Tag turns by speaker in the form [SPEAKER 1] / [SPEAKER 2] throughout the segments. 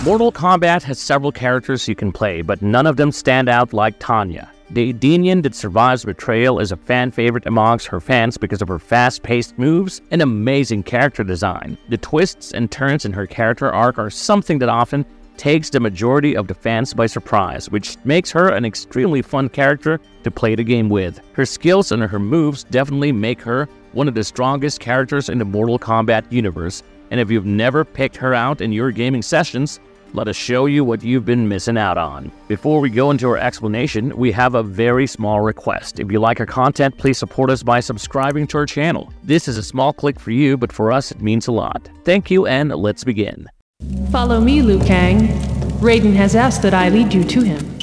[SPEAKER 1] Mortal Kombat has several characters you can play, but none of them stand out like Tanya. The Edenian that survives betrayal is a fan favorite amongst her fans because of her fast-paced moves and amazing character design. The twists and turns in her character arc are something that often takes the majority of the fans by surprise, which makes her an extremely fun character to play the game with. Her skills and her moves definitely make her one of the strongest characters in the Mortal Kombat universe, and if you've never picked her out in your gaming sessions, let us show you what you've been missing out on. Before we go into our explanation, we have a very small request. If you like our content, please support us by subscribing to our channel. This is a small click for you, but for us it means a lot. Thank you, and let's begin.
[SPEAKER 2] Follow me, Liu Kang. Raiden has asked that I lead you to him.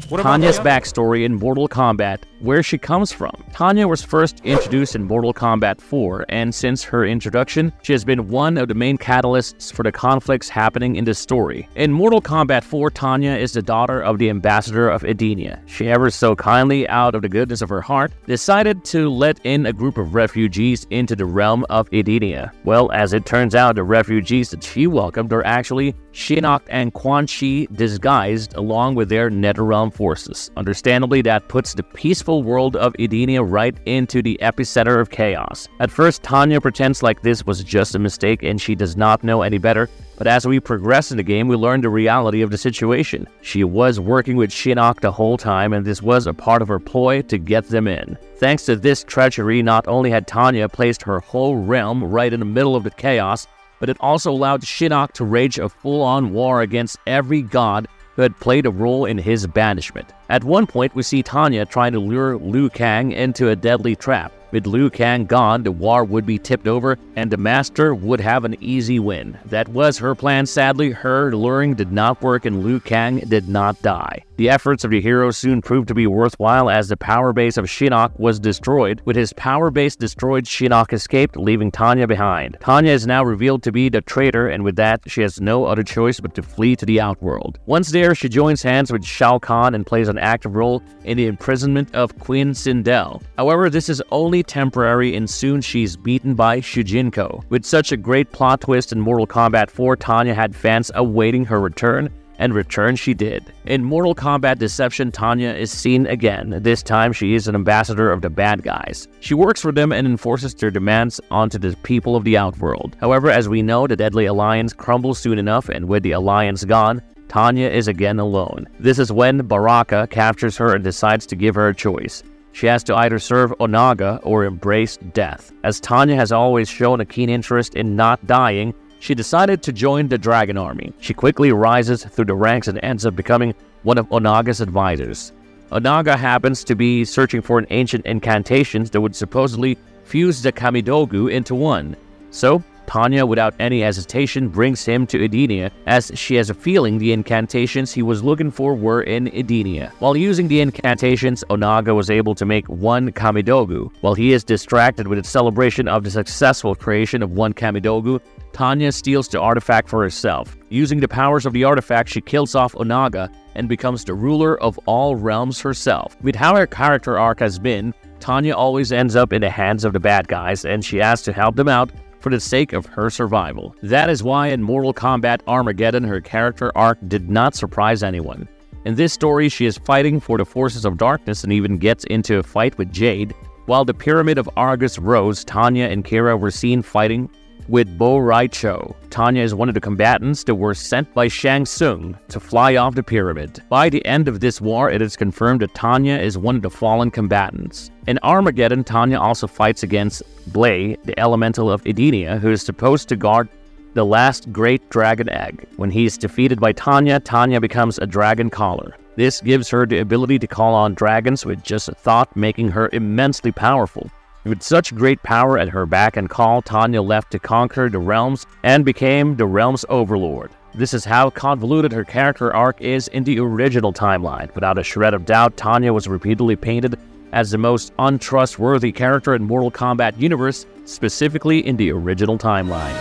[SPEAKER 1] Tanya's backstory in Mortal Kombat, where she comes from. Tanya was first introduced in Mortal Kombat 4, and since her introduction, she has been one of the main catalysts for the conflicts happening in this story. In Mortal Kombat 4, Tanya is the daughter of the ambassador of Edenia. She ever so kindly, out of the goodness of her heart, decided to let in a group of refugees into the realm of Edenia. Well, as it turns out, the refugees that she welcomed are actually Shinnok and Quan Chi disguised along with their Netherrealm forces. Understandably, that puts the peaceful world of Edenia right into the epicenter of chaos. At first, Tanya pretends like this was just a mistake and she does not know any better, but as we progress in the game, we learn the reality of the situation. She was working with Shinnok the whole time, and this was a part of her ploy to get them in. Thanks to this treachery, not only had Tanya placed her whole realm right in the middle of the chaos, but it also allowed Shinnok to wage a full-on war against every god who had played a role in his banishment. At one point, we see Tanya trying to lure Liu Kang into a deadly trap. With Liu Kang gone, the war would be tipped over and the Master would have an easy win. That was her plan. Sadly, her luring did not work and Liu Kang did not die. The efforts of the hero soon proved to be worthwhile as the power base of Shinnok was destroyed. With his power base destroyed, Shinnok escaped, leaving Tanya behind. Tanya is now revealed to be the traitor, and with that, she has no other choice but to flee to the Outworld. Once there, she joins hands with Shao Kahn and plays an active role in the imprisonment of Queen Sindel. However, this is only temporary and soon she's beaten by Shujinko. With such a great plot twist in Mortal Kombat 4, Tanya had fans awaiting her return, and return she did. In Mortal Kombat Deception, Tanya is seen again. This time she is an ambassador of the bad guys. She works for them and enforces their demands onto the people of the Outworld. However, as we know, the Deadly Alliance crumbles soon enough, and with the Alliance gone, Tanya is again alone. This is when Baraka captures her and decides to give her a choice. She has to either serve Onaga or embrace death. As Tanya has always shown a keen interest in not dying, she decided to join the Dragon Army. She quickly rises through the ranks and ends up becoming one of Onaga's advisors. Onaga happens to be searching for an ancient incantation that would supposedly fuse the Kamidogu into one. So, Tanya, without any hesitation, brings him to Edenia, as she has a feeling the incantations he was looking for were in Edenia. While using the incantations, Onaga was able to make one Kamidogu. While he is distracted with the celebration of the successful creation of one Kamidogu, Tanya steals the artifact for herself. Using the powers of the artifact, she kills off Onaga and becomes the ruler of all realms herself. With how her character arc has been, Tanya always ends up in the hands of the bad guys, and she has to help them out for the sake of her survival. That is why in Mortal Kombat Armageddon, her character arc did not surprise anyone. In this story, she is fighting for the forces of darkness and even gets into a fight with Jade. While the Pyramid of Argus rose, Tanya and Kira were seen fighting with Bo Rai Cho. Tanya is one of the combatants that were sent by Shang Tsung to fly off the pyramid. By the end of this war, it is confirmed that Tanya is one of the fallen combatants. In Armageddon, Tanya also fights against Blay, the elemental of Edenia, who is supposed to guard the last great dragon egg. When he is defeated by Tanya, Tanya becomes a dragon caller. This gives her the ability to call on dragons with just a thought, making her immensely powerful. With such great power at her back and call, Tanya left to conquer the realms and became the realm's overlord. This is how convoluted her character arc is in the original timeline. Without a shred of doubt, Tanya was repeatedly painted as the most untrustworthy character in Mortal Kombat universe, specifically in the original timeline.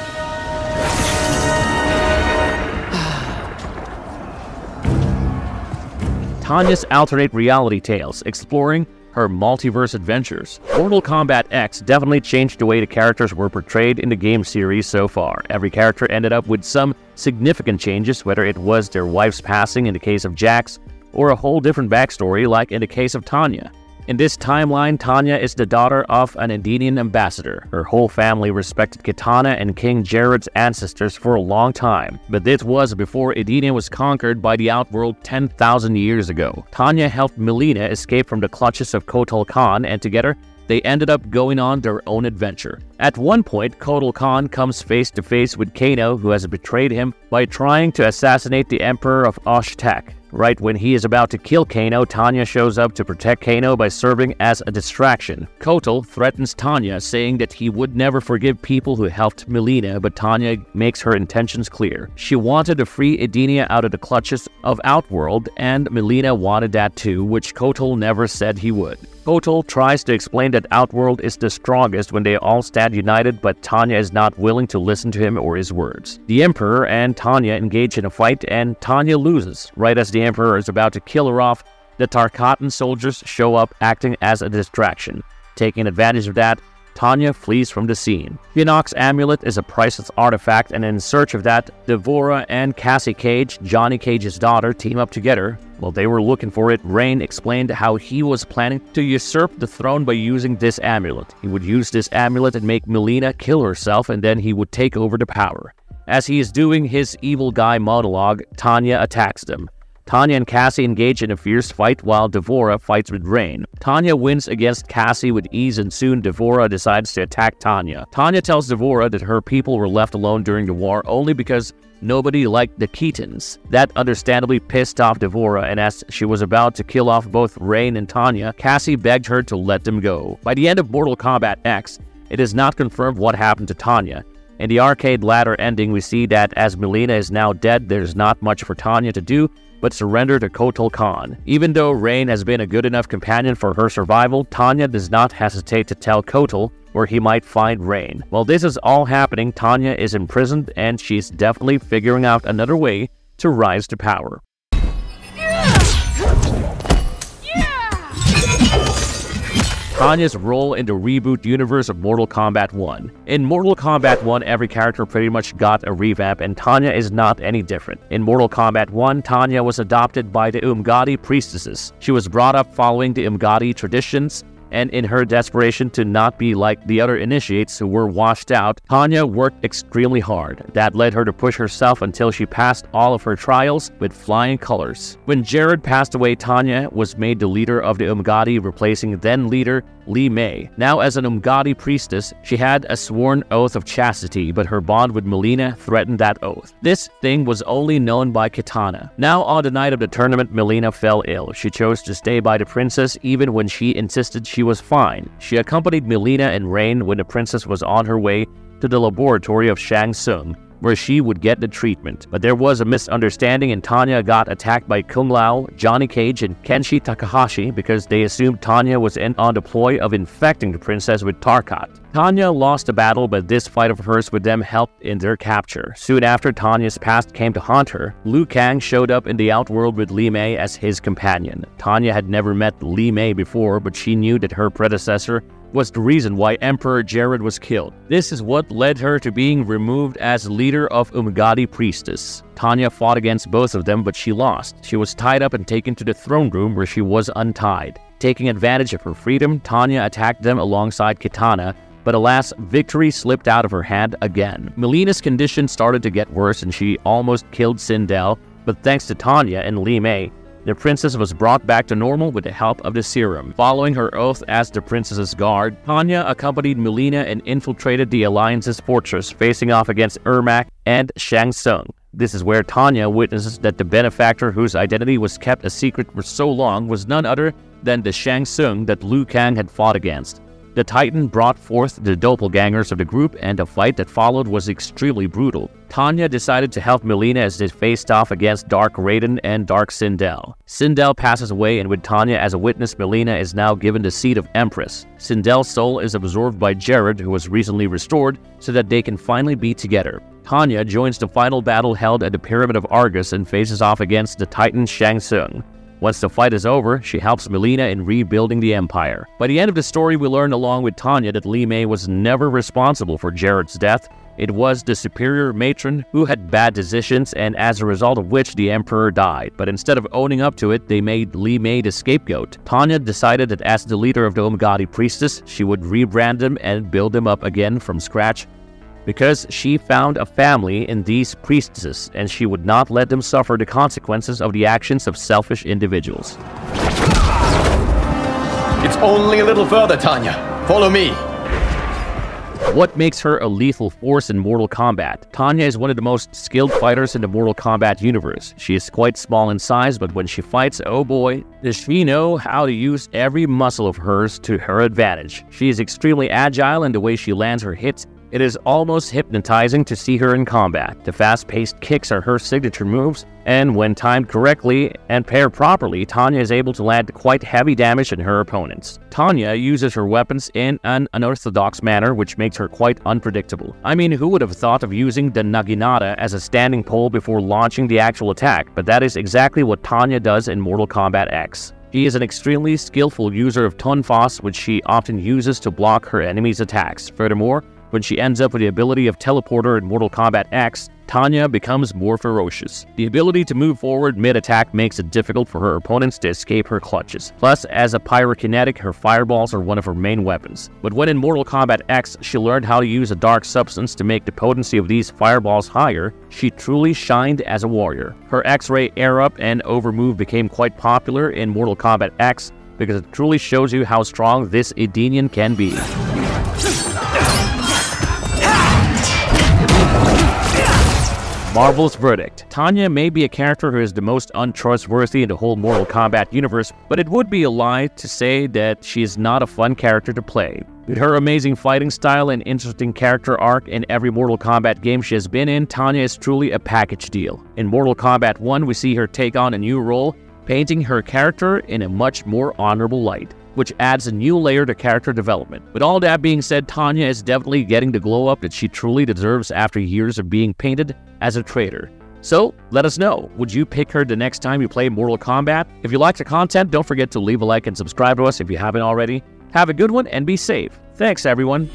[SPEAKER 1] Tanya's alternate reality tales, exploring her multiverse adventures. Mortal Kombat X definitely changed the way the characters were portrayed in the game series so far. Every character ended up with some significant changes, whether it was their wife's passing in the case of Jax, or a whole different backstory like in the case of Tanya. In this timeline, Tanya is the daughter of an Edenian ambassador. Her whole family respected Kitana and King Jared's ancestors for a long time, but this was before Edenia was conquered by the Outworld 10,000 years ago. Tanya helped Mileena escape from the clutches of Kotal Khan, and together, they ended up going on their own adventure. At one point, Kotal Khan comes face to face with Kano, who has betrayed him by trying to assassinate the Emperor of Osh-Tek. Right when he is about to kill Kano, Tanya shows up to protect Kano by serving as a distraction. Kotal threatens Tanya, saying that he would never forgive people who helped Mileena, but Tanya makes her intentions clear. She wanted to free Edenia out of the clutches of Outworld, and Mileena wanted that too, which Kotal never said he would. Kotal tries to explain that Outworld is the strongest when they all stand united, but Tanya is not willing to listen to him or his words. The Emperor and Tanya engage in a fight, and Tanya loses. Right as the Emperor is about to kill her off, the Tarkatan soldiers show up acting as a distraction. Taking advantage of that, Tanya flees from the scene. Shinnok's amulet is a priceless artifact, and in search of that, Devora and Cassie Cage, Johnny Cage's daughter, team up together. While they were looking for it, Rain explained how he was planning to usurp the throne by using this amulet. He would use this amulet and make Mileena kill herself, and then he would take over the power. As he is doing his evil guy monologue, Tanya attacks them. Tanya and Cassie engage in a fierce fight while Devora fights with Rain. Tanya wins against Cassie with ease, and soon Devora decides to attack Tanya. Tanya tells Devora that her people were left alone during the war only because nobody liked the Ketans. That understandably pissed off Devora, and as she was about to kill off both Rain and Tanya, Cassie begged her to let them go. By the end of Mortal Kombat X, it is not confirmed what happened to Tanya. In the arcade ladder ending, we see that as Mileena is now dead, there's not much for Tanya to do but surrender to Kotal Khan. Even though Rain has been a good enough companion for her survival, Tanya does not hesitate to tell Kotal where he might find Rain. While this is all happening, Tanya is imprisoned, and she's definitely figuring out another way to rise to power. Tanya's role in the reboot universe of Mortal Kombat 1. In Mortal Kombat 1, every character pretty much got a revamp, and Tanya is not any different. In Mortal Kombat 1, Tanya was adopted by the Umgadi priestesses. She was brought up following the Umgadi traditions, and in her desperation to not be like the other initiates who were washed out, Tanya worked extremely hard. That led her to push herself until she passed all of her trials with flying colors. When Jared passed away, Tanya was made the leader of the Umgadi, replacing then-leader Li Mei. Now as an Umgadi priestess, she had a sworn oath of chastity, but her bond with Mileena threatened that oath. This thing was only known by Kitana. Now on the night of the tournament, Mileena fell ill. She chose to stay by the princess even when she insisted she was fine. She accompanied Mileena and Rain when the princess was on her way to the laboratory of Shang Tsung, where she would get the treatment. But there was a misunderstanding, and Tanya got attacked by Kung Lao, Johnny Cage, and Kenshi Takahashi because they assumed Tanya was on the ploy of infecting the princess with Tarkat. Tanya lost the battle, but this fight of hers with them helped in their capture. Soon after Tanya's past came to haunt her, Liu Kang showed up in the Outworld with Li Mei as his companion. Tanya had never met Li Mei before, but she knew that her predecessor was the reason why Emperor Jared was killed. This is what led her to being removed as leader of Umgadi priestess. Tanya fought against both of them, but she lost. She was tied up and taken to the throne room where she was untied. Taking advantage of her freedom, Tanya attacked them alongside Kitana, but alas, victory slipped out of her hand again. Mileena's condition started to get worse, and she almost killed Sindel, but thanks to Tanya and Li Mei, the princess was brought back to normal with the help of the serum. Following her oath as the princess's guard, Tanya accompanied Mileena and infiltrated the Alliance's fortress, facing off against Ermac and Shang Tsung. This is where Tanya witnesses that the benefactor whose identity was kept a secret for so long was none other than the Shang Tsung that Liu Kang had fought against. The Titan brought forth the doppelgangers of the group, and the fight that followed was extremely brutal. Tanya decided to help Mileena as they faced off against Dark Raiden and Dark Sindel. Sindel passes away, and with Tanya as a witness, Mileena is now given the seat of Empress. Sindel's soul is absorbed by Jared, who was recently restored, so that they can finally be together. Tanya joins the final battle held at the Pyramid of Argus and faces off against the Titan Shang Tsung. Once the fight is over, she helps Mileena in rebuilding the Empire. By the end of the story, we learn along with Tanya that Li Mei was never responsible for Jared's death. It was the superior matron who had bad decisions, and as a result of which the Emperor died. But instead of owning up to it, they made Li Mei the scapegoat. Tanya decided that as the leader of the Umgadi priestess, she would rebrand them and build them up again from scratch, because she found a family in these priestesses, and she would not let them suffer the consequences of the actions of selfish individuals.
[SPEAKER 3] It's only a little further, Tanya. Follow me.
[SPEAKER 1] What makes her a lethal force in Mortal Kombat? Tanya is one of the most skilled fighters in the Mortal Kombat universe. She is quite small in size, but when she fights, oh boy, does she know how to use every muscle of hers to her advantage. She is extremely agile in the way she lands her hits. It is almost hypnotizing to see her in combat. The fast-paced kicks are her signature moves, and when timed correctly and paired properly, Tanya is able to land quite heavy damage on her opponents. Tanya uses her weapons in an unorthodox manner, which makes her quite unpredictable. I mean, who would have thought of using the Naginata as a standing pole before launching the actual attack? But that is exactly what Tanya does in Mortal Kombat X. She is an extremely skillful user of Tonfas, which she often uses to block her enemies' attacks. Furthermore, when she ends up with the ability of Teleporter in Mortal Kombat X, Tanya becomes more ferocious. The ability to move forward mid-attack makes it difficult for her opponents to escape her clutches. Plus, as a pyrokinetic, her fireballs are one of her main weapons. But when in Mortal Kombat X, she learned how to use a dark substance to make the potency of these fireballs higher, she truly shined as a warrior. Her X-Ray air-up and overmove became quite popular in Mortal Kombat X because it truly shows you how strong this Edenian can be. Marvel's verdict. Tanya may be a character who is the most untrustworthy in the whole Mortal Kombat universe, but it would be a lie to say that she is not a fun character to play. With her amazing fighting style and interesting character arc in every Mortal Kombat game she has been in, Tanya is truly a package deal. In Mortal Kombat 1, we see her take on a new role, painting her character in a much more honorable light, which adds a new layer to character development. With all that being said, Tanya is definitely getting the glow up that she truly deserves after years of being painted as a traitor. So, let us know, would you pick her the next time you play Mortal Kombat? If you like the content, don't forget to leave a like and subscribe to us if you haven't already. Have a good one and be safe. Thanks everyone.